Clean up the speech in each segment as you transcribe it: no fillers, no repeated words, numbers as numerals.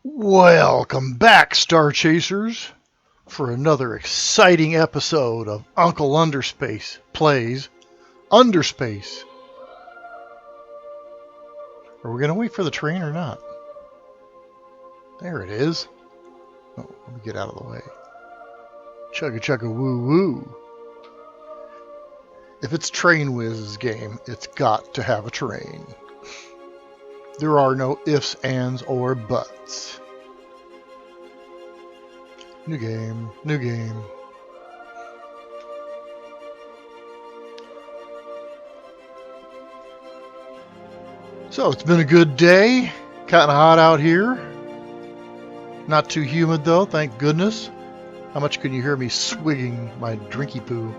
Welcome back, Star Chasers, for another exciting episode of Uncle Underspace Plays Underspace. Are we going to wait for the train or not? There it is. Oh, let me get out of the way. Chugga chugga woo woo. If it's Train Wiz's game, it's got to have a train. There are no ifs, ands, or buts. New game, new game. So it's been a good day. Kind of hot out here. Not too humid though, thank goodness. How much can you hear me swigging my drinky poo?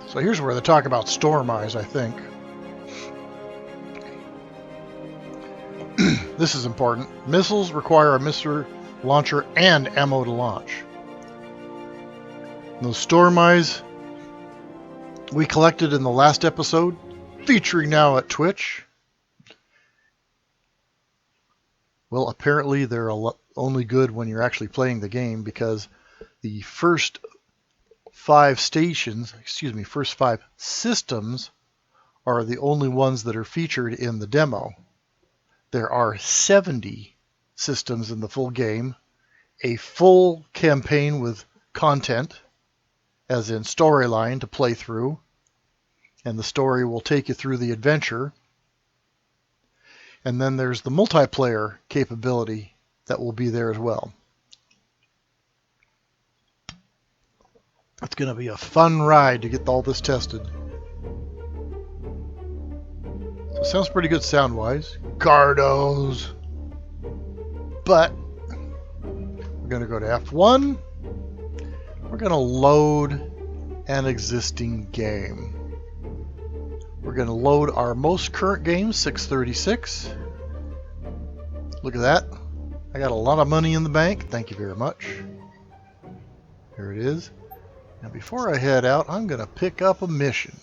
So here's where they talk about storm eyes, I think. This is important. Missiles require a missile launcher and ammo to launch. Those storm eyes we collected in the last episode, featuring now at Twitch. Well, apparently they're only good when you're actually playing the game, because the first five systems are the only ones that are featured in the demo. There are 70 systems in the full game, a full campaign with content, as in storyline to play through, and the story will take you through the adventure. And then there's the multiplayer capability that will be there as well. It's going to be a fun ride to get all this tested. So it sounds pretty good sound-wise. Kardoz. But we're going to go to F1. We're going to load an existing game. We're going to load our most current game, 636. Look at that. I got a lot of money in the bank. Thank you very much. Here it is. Now before I head out, I'm going to pick up a mission.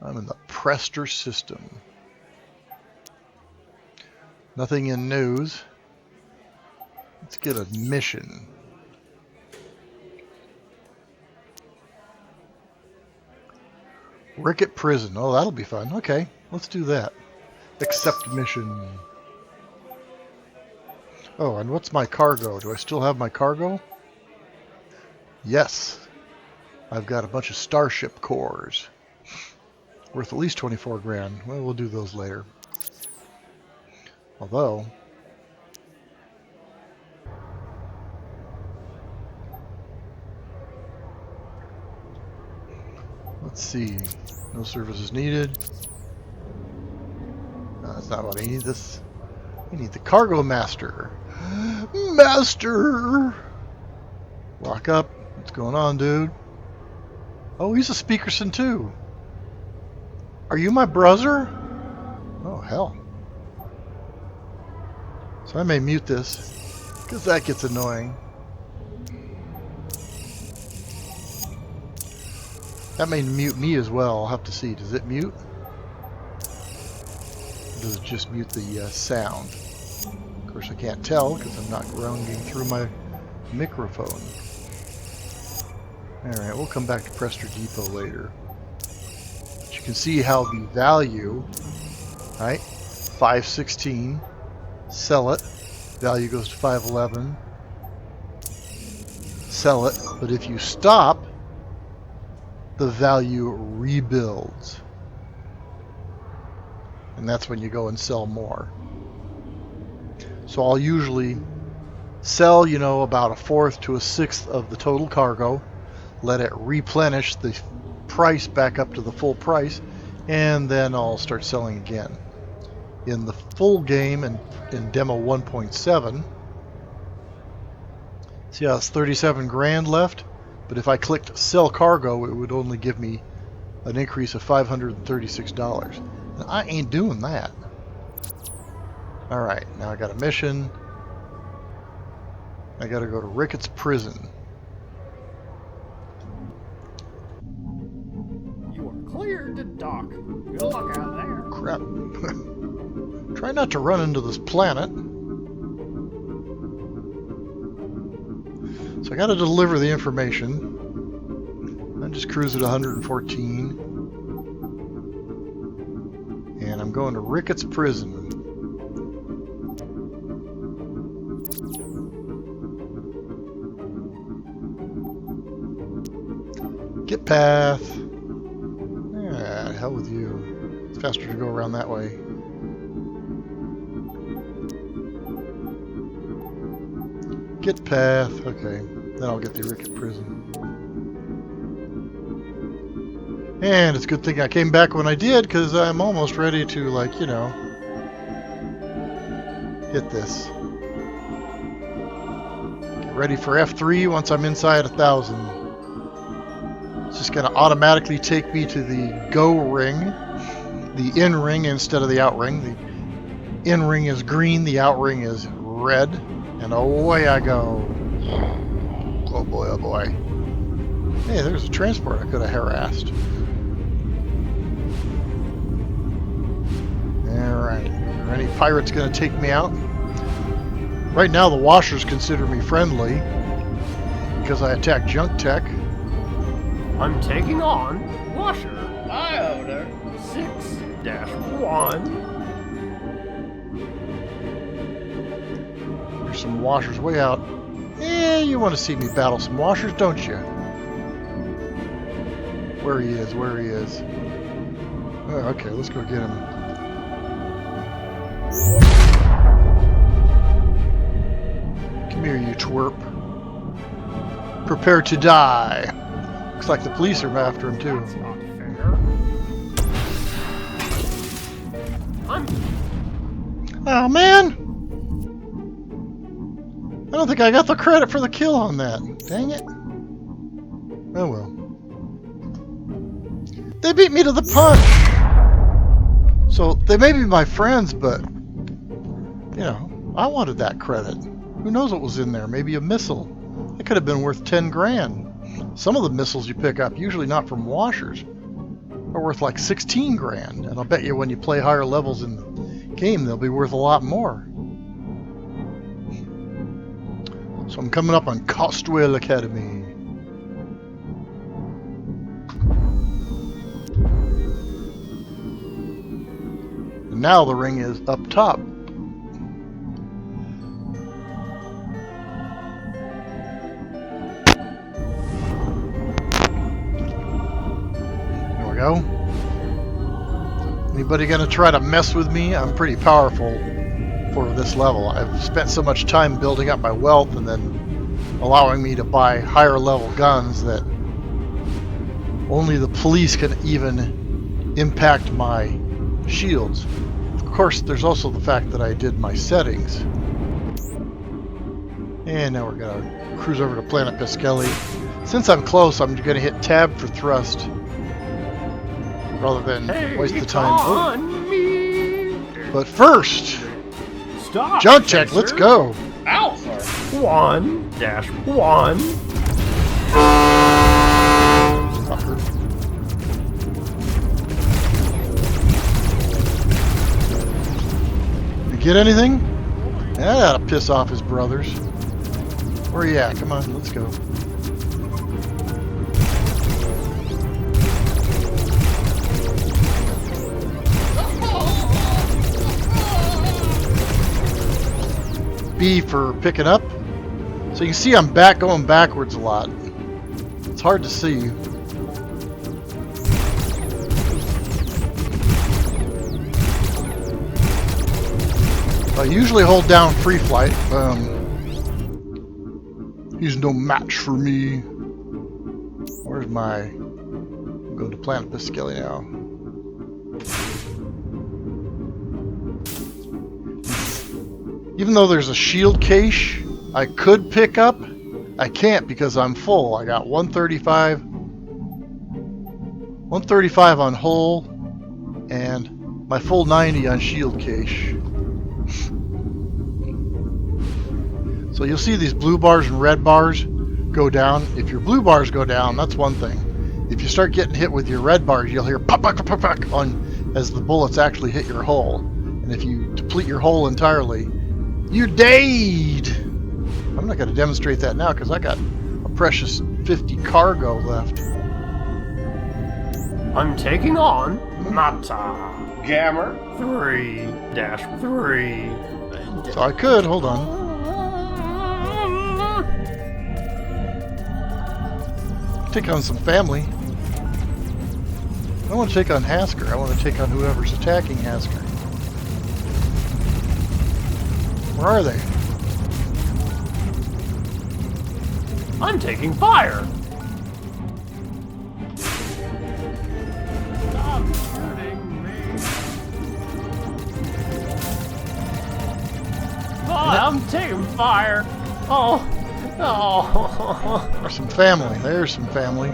I'm in the Prester system. Nothing in news. Let's get a mission. Ricket Prison. Oh, that'll be fun. Okay, let's do that. Accept mission. Oh, and what's my cargo? Do I still have my cargo? Yes. I've got a bunch of starship cores. Worth at least 24 grand. Well, we'll do those later. Although, let's see. No services needed. No, that's not what I need. I need the cargo master. Master! Lock up. What's going on, dude? Oh, he's a Speakerson too. Are you my brother? Oh, hell. So I may mute this, because that gets annoying. That may mute me as well. I'll have to see. Does it mute? Or does it just mute the sound? Of course, I can't tell because I'm not rounding through my microphone. Alright, we'll come back to Prester Depot later. But you can see how the value, right? 516. Sell it. Value goes to 511. Sell it. But if you stop, the value rebuilds. And that's when you go and sell more. So I'll usually sell, about a fourth to a sixth of the total cargo, let it replenish the price back up to the full price, and then I'll start selling again. In the full game and in demo 1.7, see how it's 37 grand left? But if I clicked sell cargo, it would only give me an increase of $536. And I ain't doing that. Alright, now I got a mission. I gotta go to Ricketts Prison. You are clear. dock. Good luck out there. Crap. Try not to run into this planet. So I got to deliver the information. I just cruise at 114. And I'm going to Ricketts Prison. Get path. Yeah, hell with you. It's faster to go around that way. Get path. Okay, then I'll get the Ricketts Prison. And it's a good thing I came back when I did, because I'm almost ready to, like, you know, hit this. Get ready for F3 once I'm inside 1,000. It's just going to automatically take me to the go ring, the in ring instead of the out ring. The in ring is green, the out ring is red, and away I go. Oh boy, oh boy. Hey, there's a transport I could have harassed. Alright, are any pirates going to take me out? Right now the washers consider me friendly because I attack junk tech. I'm taking on Washer Hi, Owner. 6-1. There's some washers way out. Eh, you want to see me battle some washers, don't you? Where he is, where he is. Oh, okay, let's go get him. Come here, you twerp. Prepare to die. Looks like the police are after him, too. That's not fair. Oh, man! I don't think I got the credit for the kill on that. Dang it. Oh, well. They beat me to the punch! So, they may be my friends, but, you know, I wanted that credit. Who knows what was in there? Maybe a missile. It could have been worth 10 grand. Some of the missiles you pick up, usually not from washers, are worth like 16 grand. And I'll bet you when you play higher levels in the game, they'll be worth a lot more. So I'm coming up on Costwell Academy. And now the ring is up top. Go. Anybody gonna try to mess with me? I'm pretty powerful for this level. I've spent so much time building up my wealth and then allowing me to buy higher level guns that only the police can even impact my shields. Of course, there's also the fact that I did my settings. And now we're gonna cruise over to Planet Piscelli. Since I'm close, I'm gonna hit tab for thrust. Rather than waste the time. Oh. But first, Stop, junk check, let's go. Ow, sorry. 1-1. Fucker. You get anything? That ought to piss off his brothers. Where you at? Come on, let's go. B for picking up. So you can see I'm going backwards a lot. It's hard to see. I usually hold down free flight. He's no match for me. Where's my... I'm going to Planet Piscelli now. Even though there's a shield cache I could pick up, I can't because I'm full. I got 135 on hull and my full 90 on shield cache. So you'll see these blue bars and red bars go down. If your blue bars go down, that's one thing. If you start getting hit with your red bars, you'll hear pop, pop, pop, pop on as the bullets actually hit your hull. And if you deplete your hull entirely, you're dead. I'm not going to demonstrate that now because I got a precious 50 cargo left. I'm taking on Mata Jammer. 3-3. So I could, hold on. Take on some family. I don't want to take on Hasker. I want to take on whoever's attacking Hasker. Where are they? I'm taking fire. Stop shooting me. Oh, I'm taking fire. Oh. There's some family. There's some family. I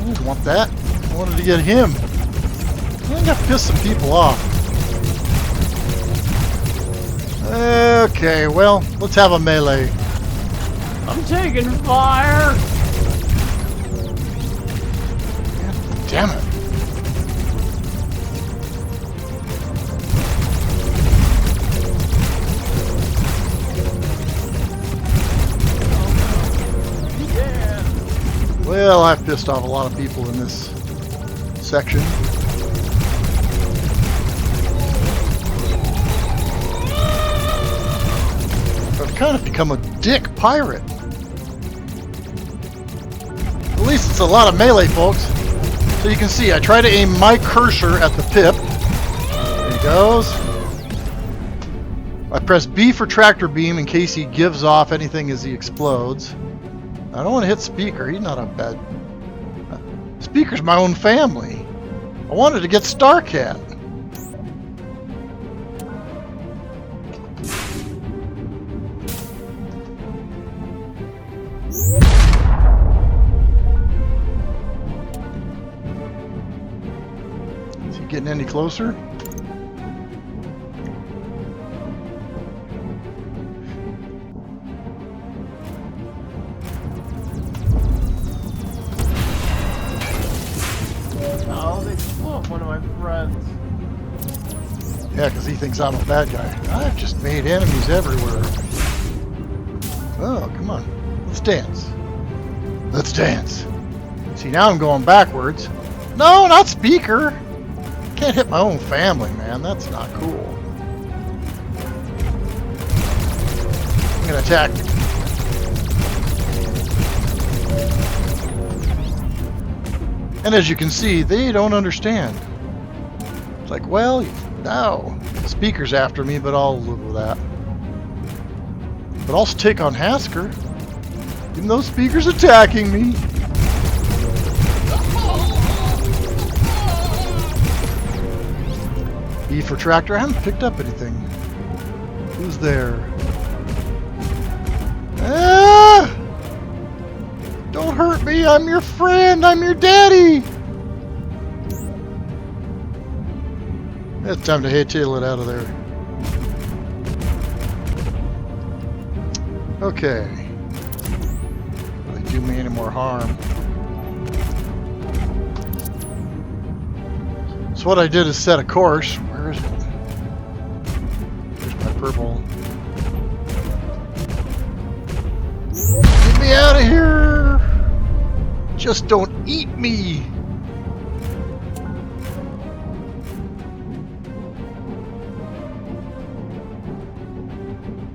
didn't want that. I wanted to get him. I think I pissed some people off. Okay, well, let's have a melee. I'm taking fire. Damn it. Yeah. Well, I've pissed off a lot of people in this section. I've kind of become a dick pirate. At least it's a lot of melee, folks. So you can see, I try to aim my cursor at the pip. There he goes. I press B for tractor beam in case he gives off anything as he explodes. I don't want to hit Speaker. He's not a bad... Speaker's my own family. I wanted to get Starcat. Is he getting any closer? Oh, they blew up one of my friends. Yeah, because he thinks I'm a bad guy. I've just made enemies everywhere. Oh, come on. Let's dance. Let's dance. See, now I'm going backwards. No, not Speaker. Can't hit my own family, man. That's not cool. I'm going to attack. And as you can see, they don't understand. It's like, well, no. Speaker's after me, but I'll live with that. But I'll take on Hasker. Even though Speaker's attacking me. E for tractor. I haven't picked up anything. Who's there? Ah! Don't hurt me. I'm your friend. I'm your daddy. It's time to hightail it out of there. Okay. Will they do me any more harm? So what I did is set a course. Where is it? Here's my purple. Get me out of here! Just don't eat me!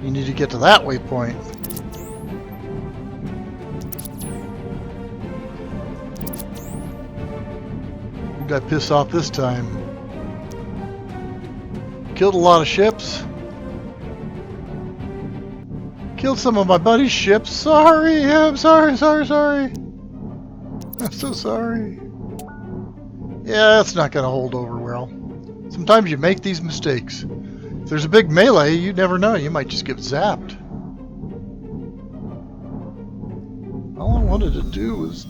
You need to get to that waypoint. You got pissed off this time. Killed a lot of ships. Killed some of my buddy's ships. Sorry, I'm sorry. I'm so sorry. Yeah, that's not going to hold over well. Sometimes you make these mistakes. If there's a big melee, you never know. You might just get zapped. All I wanted to do was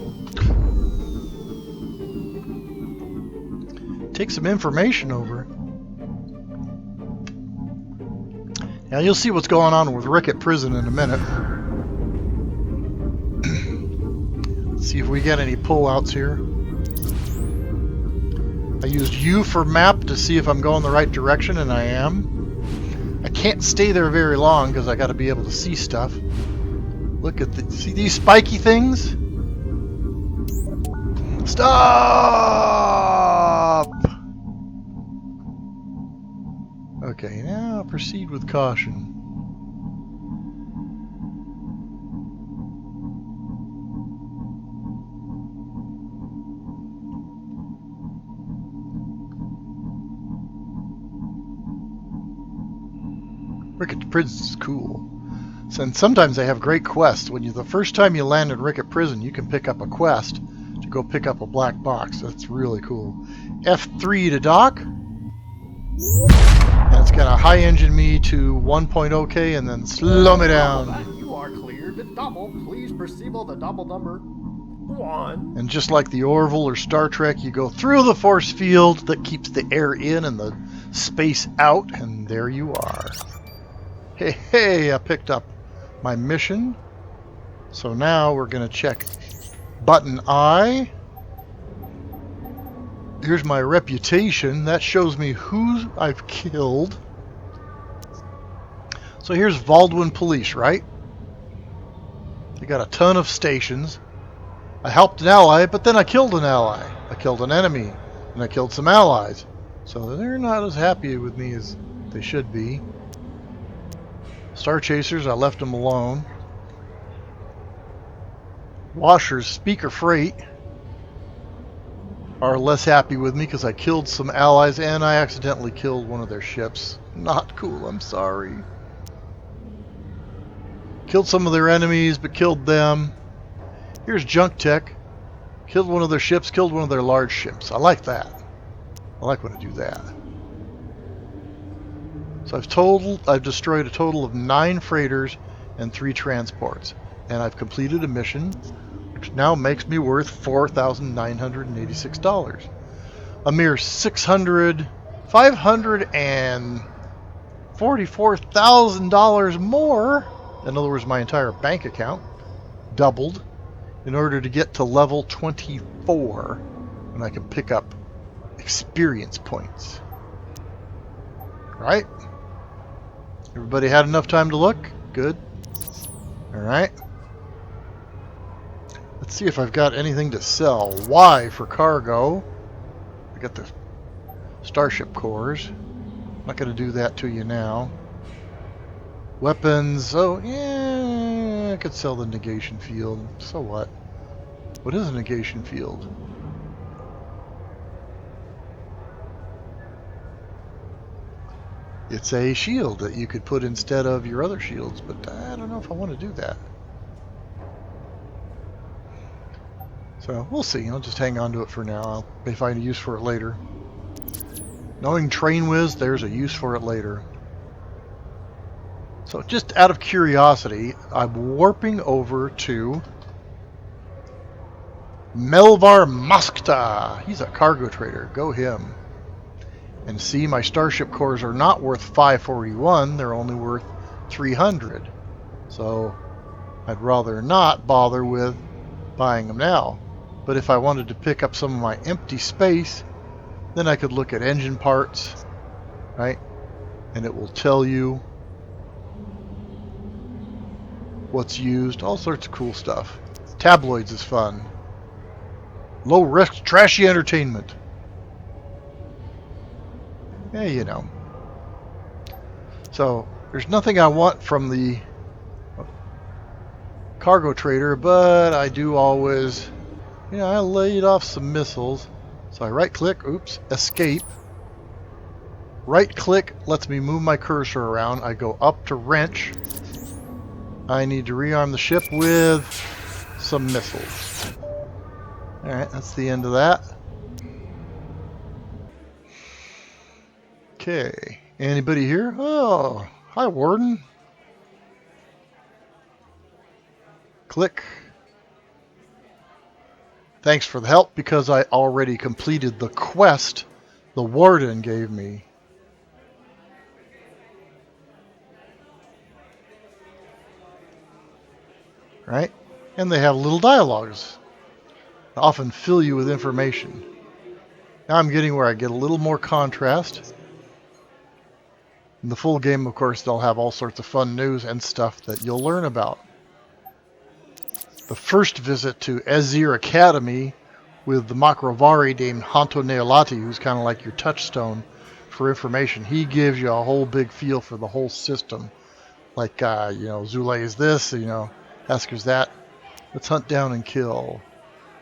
take some information over. Now you'll see what's going on with Rick at prison in a minute. Let's see if we get any pullouts here. I used U for map to see if I'm going the right direction, and I am. I can't stay there very long because I got to be able to see stuff. Look at the, see these spiky things? Stop! Okay, now proceed with caution. Rick at Prison is cool. And sometimes they have great quests. When you the first time you land in Rick at Prison, you can pick up a quest to go pick up a black box. That's really cool. F3 to dock. And it's gonna high engine me to 1.0K and then slow me down. You are cleared to double. Please perceive the double number 1. And just like the Orville or Star Trek, you go through the force field that keeps the air in and the space out, and there you are. Hey, I picked up my mission. So now we're going to check button I. Here's my reputation. That shows me who I've killed. So here's Baldwin Police, right? They got a ton of stations. I helped an ally, but then I killed an ally. I killed an enemy, and I killed some allies. So they're not as happy with me as they should be. Star Chasers, I left them alone. Washers, Speaker Freight, are less happy with me because I killed some allies and I accidentally killed one of their ships. Not cool, I'm sorry. Killed some of their enemies, but killed them. Here's Junk Tech. Killed one of their ships, killed one of their large ships. I like that. I like when I do that. So I've destroyed a total of 9 freighters and 3 transports. And I've completed a mission, which now makes me worth $4,986. A mere $544,000 more, in other words, my entire bank account, doubled, in order to get to level 24, and I can pick up experience points. Right? Everybody had enough time to look? Good. Alright. Let's see if I've got anything to sell. Y for cargo. I got the Starship cores. I'm not going to do that to you now. Weapons. Oh, yeah. I could sell the negation field. So what? What is a negation field? It's a shield that you could put instead of your other shields, but I don't know if I want to do that. So we'll see. I'll just hang on to it for now. I may find a use for it later. Knowing Train Whiz, there's a use for it later. So just out of curiosity, I'm warping over to Melvar Moskta. He's a cargo trader. Go him. And see, my Starship cores are not worth 541, they're only worth 300. So I'd rather not bother with buying them now. But if I wanted to pick up some of my empty space, then I could look at engine parts, right? And it will tell you what's used, all sorts of cool stuff. Tabloids is fun. Low risk, trashy entertainment. Yeah, you know. So, there's nothing I want from the cargo trader, but I do always, you know, I laid off some missiles. So I right-click, oops, escape. Right-click lets me move my cursor around. I go up to wrench. I need to rearm the ship with some missiles. Alright, that's the end of that. Okay, anybody here? Oh, hi Warden. Click. Thanks for the help, because I already completed the quest the warden gave me. Right? And they have little dialogues that often fill you with information. Now I'm getting where I get a little more contrast. In the full game, of course, they'll have all sorts of fun news and stuff that you'll learn about. The first visit to Ezir Academy with the Makrovari named Hanto Neolati, who's kind of like your touchstone for information. He gives you a whole big feel for the whole system. Like, Zulay is this, Asker's that. Let's hunt down and kill.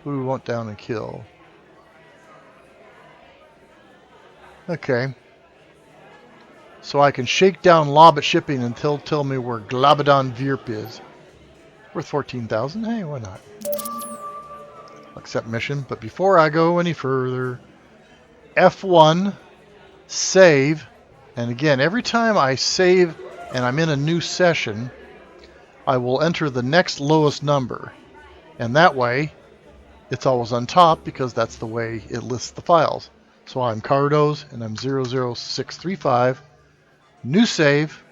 Who do we want down and kill? Okay. So I can shake down Lobbit shipping until tell me where Glabadon Virp is. Worth 14,000? Hey, why not? Accept mission. But before I go any further, F1, save. And again, every time I save and I'm in a new session, I will enter the next lowest number. And that way, it's always on top because that's the way it lists the files. So I'm Kardoz and I'm 00635. New save,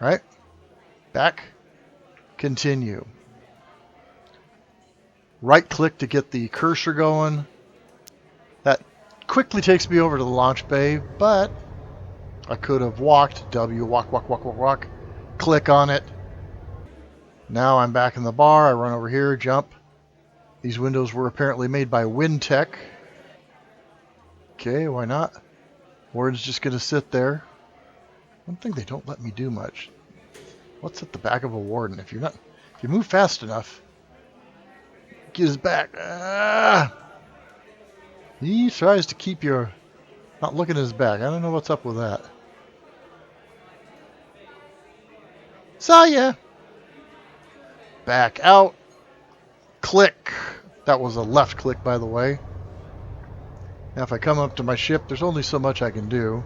right? Back, continue. Right click to get the cursor going. That quickly takes me over to the launch bay, but I could have walked. W, walk. Click on it. Now I'm back in the bar. I run over here, jump. These windows were apparently made by WinTech. Okay, why not? Warden's just going to sit there. One thing they don't let me do much. What's at the back of a warden? If you move fast enough, get his back. He tries to keep you not looking at his back. I don't know what's up with that. Saw ya. Back out. Click. That was a left click, by the way. Now if I come up to my ship, there's only so much I can do.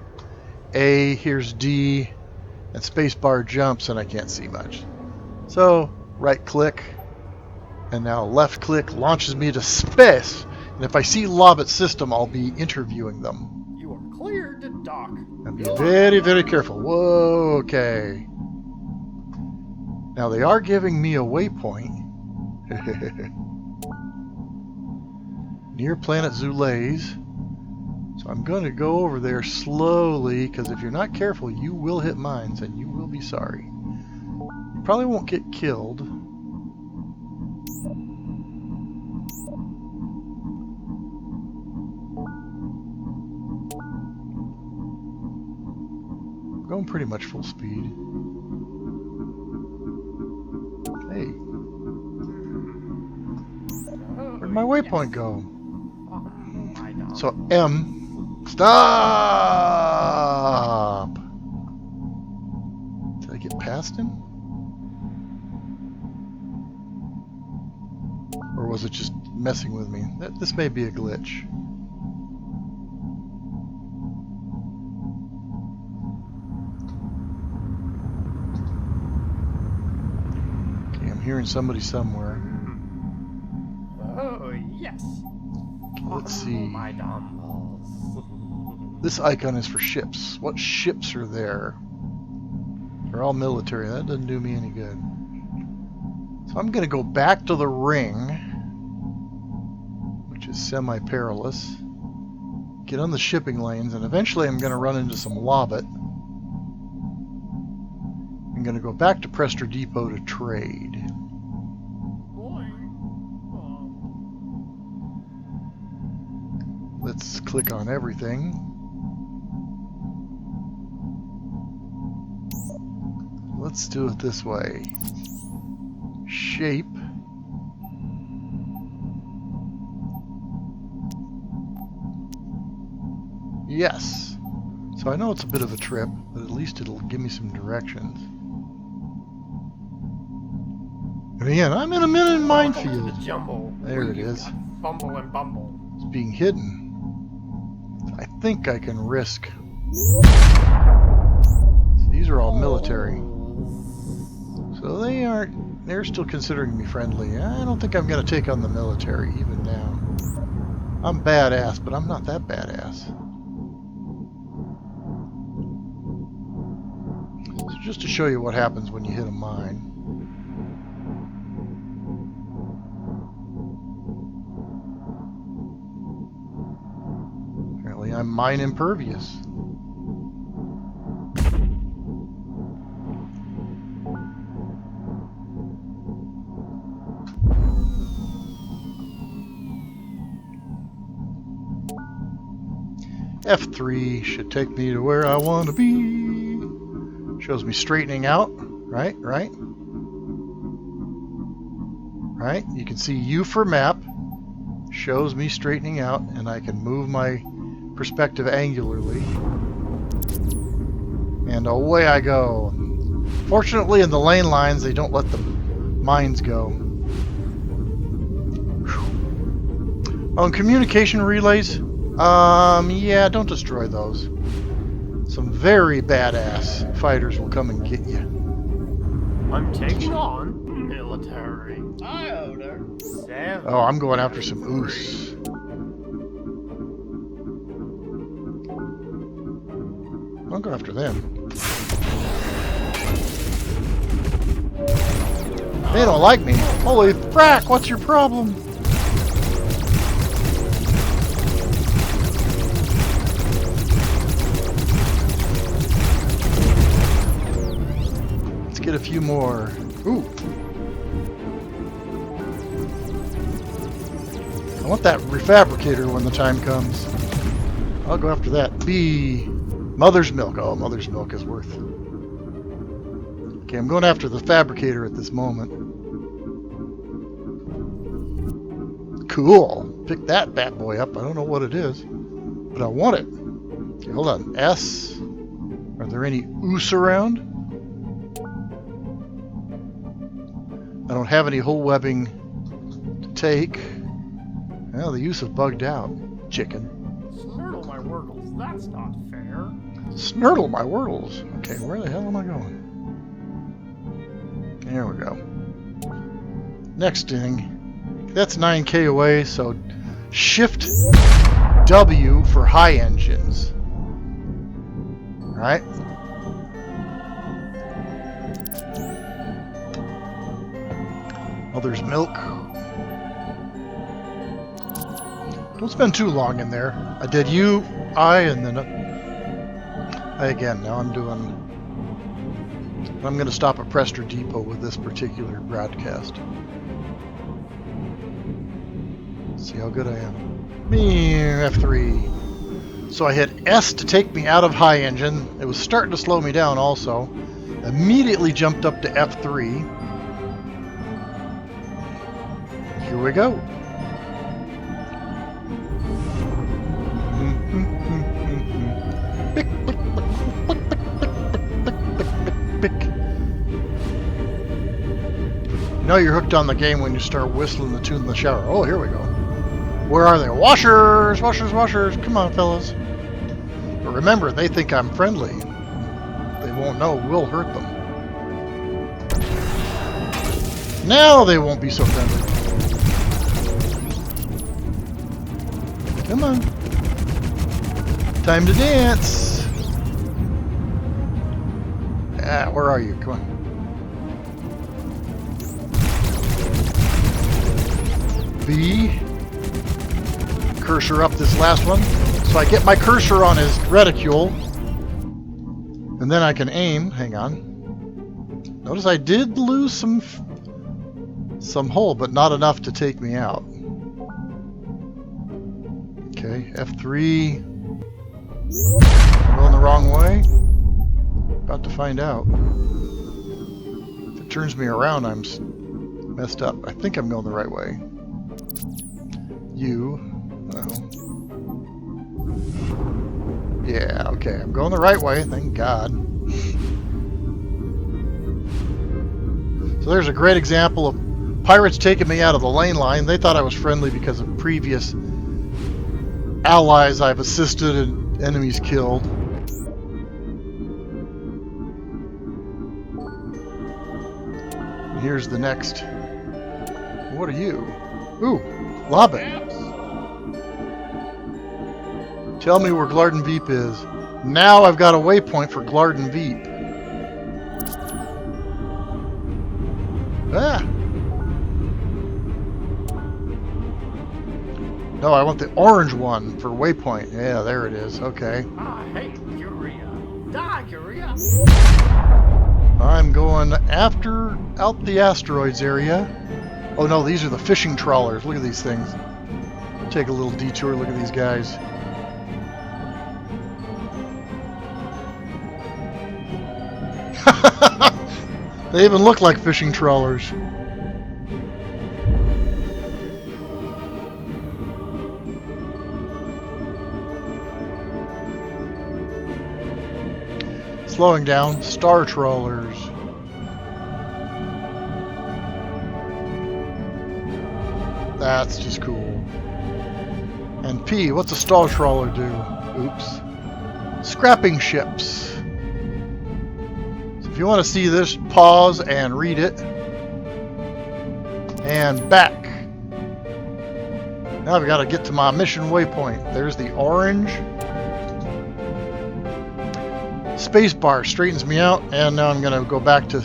A, here's D, and spacebar jumps, and I can't see much. So, right click, and now left click launches me to space. And if I see Lobbit system, I'll be interviewing them. You are cleared to dock. And be very, very careful. Whoa, okay. Now they are giving me a waypoint. Near planet Zulays. So I'm going to go over there slowly, because if you're not careful, you will hit mines, and you will be sorry. You probably won't get killed. I'm going pretty much full speed. Hey. Where'd my waypoint go? So M. Stop! Did I get past him? Or was it just messing with me? This may be a glitch. Okay, I'm hearing somebody somewhere. Oh, yes. Let's see. My dumballs. This icon is for ships. What ships are there? They're all military. That doesn't do me any good. So I'm going to go back to the ring, which is semi-perilous. Get on the shipping lanes, and eventually I'm going to run into some Lobbit. I'm going to go back to Prestor Depot to trade. Let's click on everything. Let's do it this way. Shape. Yes. So I know it's a bit of a trip, but at least it'll give me some directions. And again, I'm in a minefield. The jumble. There it is. Fumble and bumble. It's being hidden. I think I can risk. These are all military. So they're still considering me friendly. I don't think I'm going to take on the military even now. I'm badass, but I'm not that badass. just to show you what happens when you hit a mine. Apparently I'm mine impervious. F3 should take me to where I want to be. Shows me straightening out. Right. You can see U for map. Shows me straightening out, and I can move my perspective angularly. And away I go. Fortunately, in the lane lines, they don't let the mines go. Whew. On communication relays, yeah, don't destroy those. Some very badass fighters will come and get you. I'm taking on military. Hi, Oder. Oh, I'm going after some oos. I'll go after them. They don't like me. Holy frack, what's your problem? Let's get a few more. Ooh. I want that refabricator when the time comes. I'll go after that. B. Mother's milk. Oh, mother's milk is worth. Okay, I'm going after the fabricator at this moment. Cool. Pick that bad boy up. I don't know what it is, but I want it. Okay, hold on. S. Are there any oos around? I don't have any hull webbing to take. Well, the use have bugged out. Chicken. Snurtle my wordles, that's not fair. Snurtle my wordles. Okay, where the hell am I going? There we go. Next thing. That's 9K away, so Shift W for high engines. Alright? Mother's milk. Don't spend too long in there. I did U, I, and then I again. Now I'm doing. I'm going to stop at Prester Depot with this particular broadcast. See how good I am. Me F3. So I hit S to take me out of high engine. It was starting to slow me down also. Immediately jumped up to F3. Here we go. You know you're hooked on the game when you start whistling the tune in the shower. Oh, here we go. Where are they? Washers! Washers, washers! Come on, fellas. But remember, they think I'm friendly. They won't know we'll hurt them. Now they won't be so friendly. Come on. Time to dance. Ah, where are you? Come on. B. Cursor up this last one. So I get my cursor on his reticule. And then I can aim. Hang on. Notice I did lose some hull, but not enough to take me out. Okay, F3. Going the wrong way. About to find out. If it turns me around, I'm messed up. I think I'm going the right way. U. Uh-oh. Yeah, okay. I'm going the right way. Thank God. So there's a great example of pirates taking me out of the lane line. They thought I was friendly because of previous allies I've assisted and enemies killed. Here's the next. What are you? Ooh, Lobbit. Tell me where Glarden Veep is. Now I've got a waypoint for Glarden Veep. Ah! No, I want the orange one for waypoint. Yeah, there it is. Okay. I hate urea. Die, urea. I'm going out the asteroids area. Oh no, these are the fishing trawlers. Look at these things. Take a little detour. Look at these guys. They even look like fishing trawlers. Slowing down, star trawlers. That's just cool. And P, what's a star trawler do? Oops. Scrapping ships. So if you want to see this, pause and read it. And back. Now I've got to get to my mission waypoint. There's the orange. Spacebar straightens me out, and now I'm going to go back to...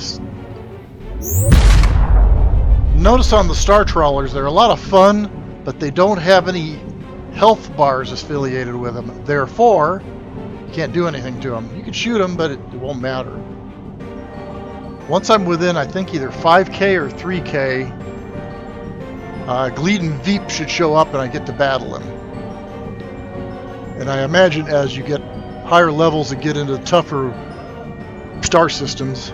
Notice on the star trawlers, they're a lot of fun, but they don't have any health bars affiliated with them. Therefore, you can't do anything to them. You can shoot them, but it won't matter. Once I'm within, I think, either 5K or 3K, Gleed and Veep should show up and I get to battle him. And I imagine as you get higher levels and get into tougher star systems.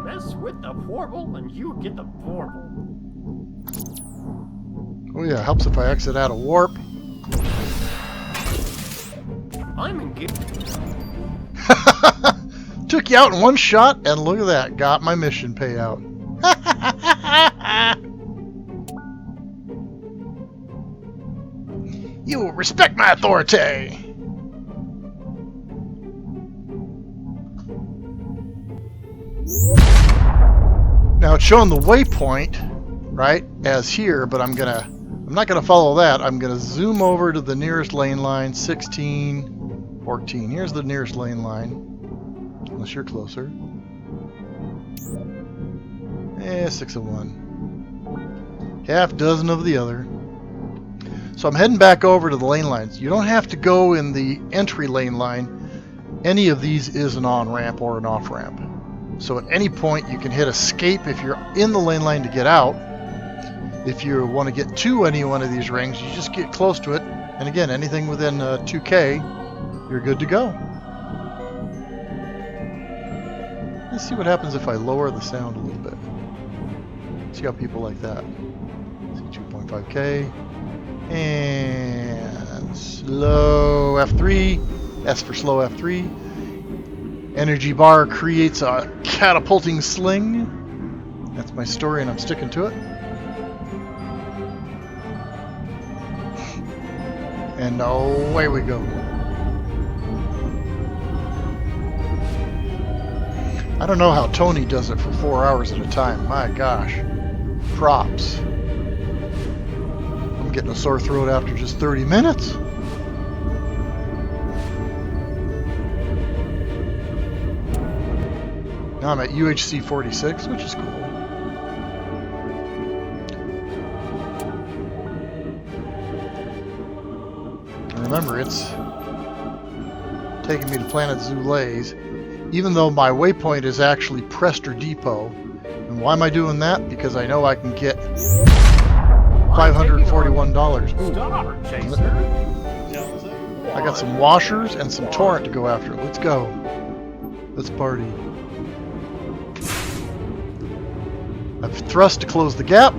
Mess with the warble and you get the warble. Oh yeah, helps if I exit out of warp. I'm engaged. Took you out in one shot, and look at that, got my mission payout. You will respect my authority. Now it's showing the waypoint, right, as here, but I'm not gonna follow that. I'm gonna zoom over to the nearest lane line, 16, 14. Here's the nearest lane line, unless you're closer. 6 of one. Half dozen of the other. So I'm heading back over to the lane lines. You don't have to go in the entry lane line. Any of these is an on-ramp or an off-ramp. So at any point you can hit escape if you're in the lane line to get out. If you want to get to any one of these rings, you just get close to it. And again, anything within 2K, you're good to go. Let's see what happens if I lower the sound a little bit. See how people like that. See 2.5K. And slow F3. S for slow F3. Energy bar creates a catapulting sling. That's my story and I'm sticking to it. And away we go. I don't know how Tony does it for 4 hours at a time. My gosh. Props. I'm getting a sore throat after just 30 minutes. Now I'm at UHC 46, which is cool. And remember, it's taking me to Planet Zulays, even though my waypoint is actually Prester Depot. And why am I doing that? Because I know I can get $541. Ooh. Star chaser. I got some washers and some torrent to go after. Let's go. Let's party. I've thrust to close the gap.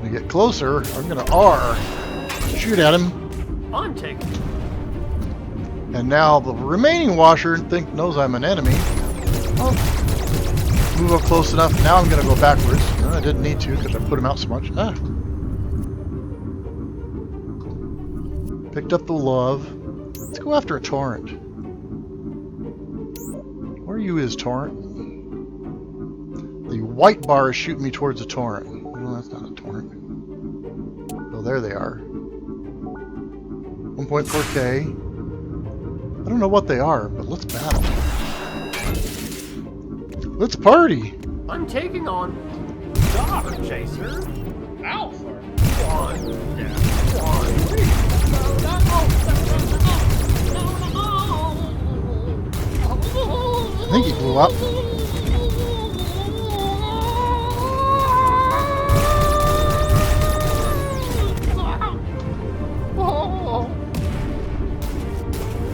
To get closer, I'm going to R. Shoot at him. I'm taking. And now the remaining washer knows I'm an enemy. Oh. Move up close enough. Now I'm going to go backwards. No, I didn't need to because I put him out so much. Ah. Picked up the love. Let's go after a torrent. Where you is, torrent? The white bar is shooting me towards a torrent. No, that's not a torrent. Oh, there they are. 1.4K. I don't know what they are, but let's battle. Let's party. I'm taking on Dog Chaser. Alpha. 1 down. 1. I think he blew up.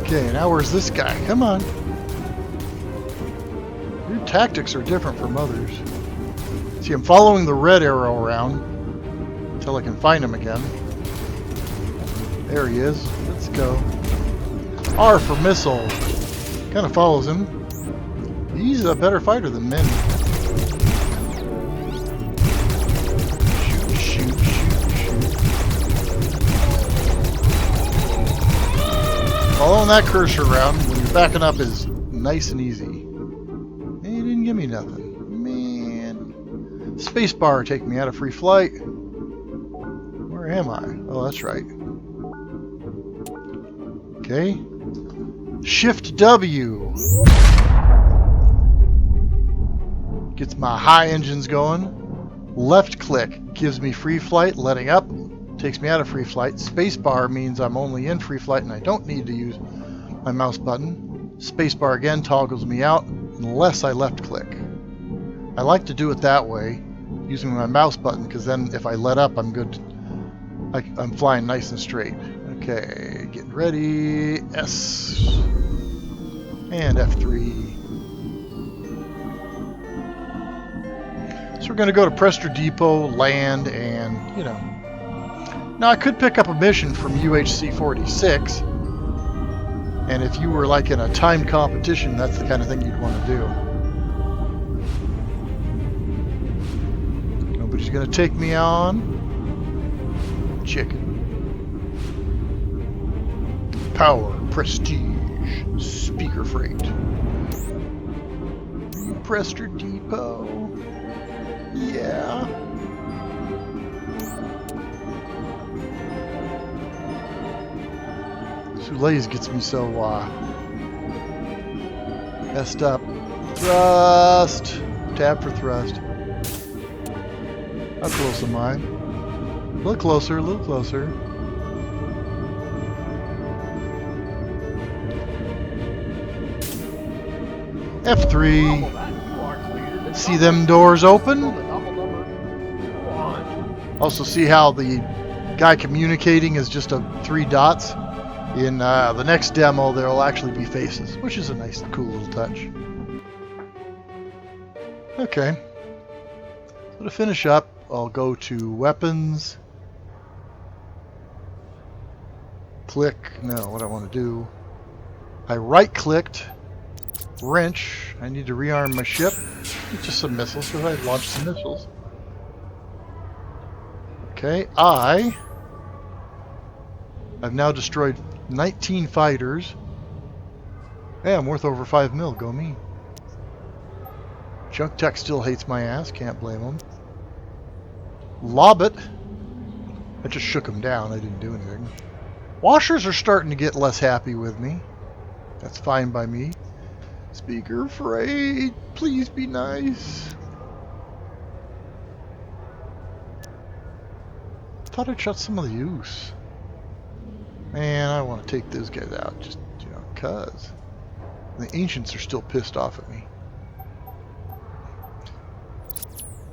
Okay, now where's this guy? Come on. Your tactics are different from others. See, I'm following the red arrow around until I can find him again. There he is. Let's go. R for missile. Kind of follows him. He's a better fighter than Min. Shoot, shoot, shoot, shoot. Following that cursor around when you're backing up is nice and easy. And he didn't give me nothing. Man. Spacebar take me out of free flight. Where am I? Oh, that's right. Okay. Shift W. Gets my high engines going. Left click gives me free flight, letting up. Takes me out of free flight. Spacebar means I'm only in free flight and I don't need to use my mouse button. Spacebar again toggles me out unless I left click. I like to do it that way, using my mouse button, because then if I let up, I'm good. I'm flying nice and straight. Okay, getting ready. S. And F3. So we're going to go to Prester Depot, land, and, you know. Now, I could pick up a mission from UHC 46. And if you were like in a timed competition, that's the kind of thing you'd want to do. Nobody's going to take me on. Chicken. Power, prestige, speaker freight. Prester Depot. Yeah. Soulays gets me so messed up. Thrust. Tab for thrust. How close am I? A little closer, a little closer. F3. See them doors open? Also see how the guy communicating is just 3 dots? In the next demo, there will actually be faces, which is a nice, cool little touch. Okay. So to finish up, I'll go to Weapons. Click. No, what I want to do. I right-clicked. Wrench. I need to rearm my ship. Just some missiles, so I launched some missiles. Okay, I've now destroyed 19 fighters. Yeah, I'm worth over 5 mil. Go me. Junk Tech still hates my ass. Can't blame him. Lob it. I just shook him down. I didn't do anything. Washers are starting to get less happy with me. That's fine by me. Speaker freight. Please be nice. Thought I'd shut some of the use. Man, I want to take those guys out, just, you know, cuz. The ancients are still pissed off at me.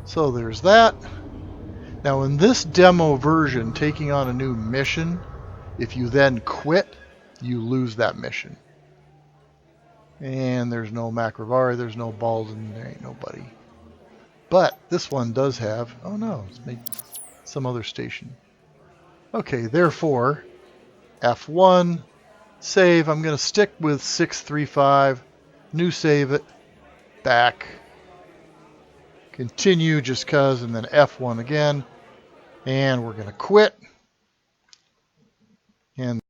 So there's that. Now in this demo version, taking on a new mission, if you then quit, you lose that mission. And there's no Macrovari, there's no balls, and there ain't nobody. But this one does have, oh no, it's made some other station. Okay, therefore, F1, save. I'm going to stick with 635, new save it, back, continue just cuz, and then F1 again, and we're going to quit. And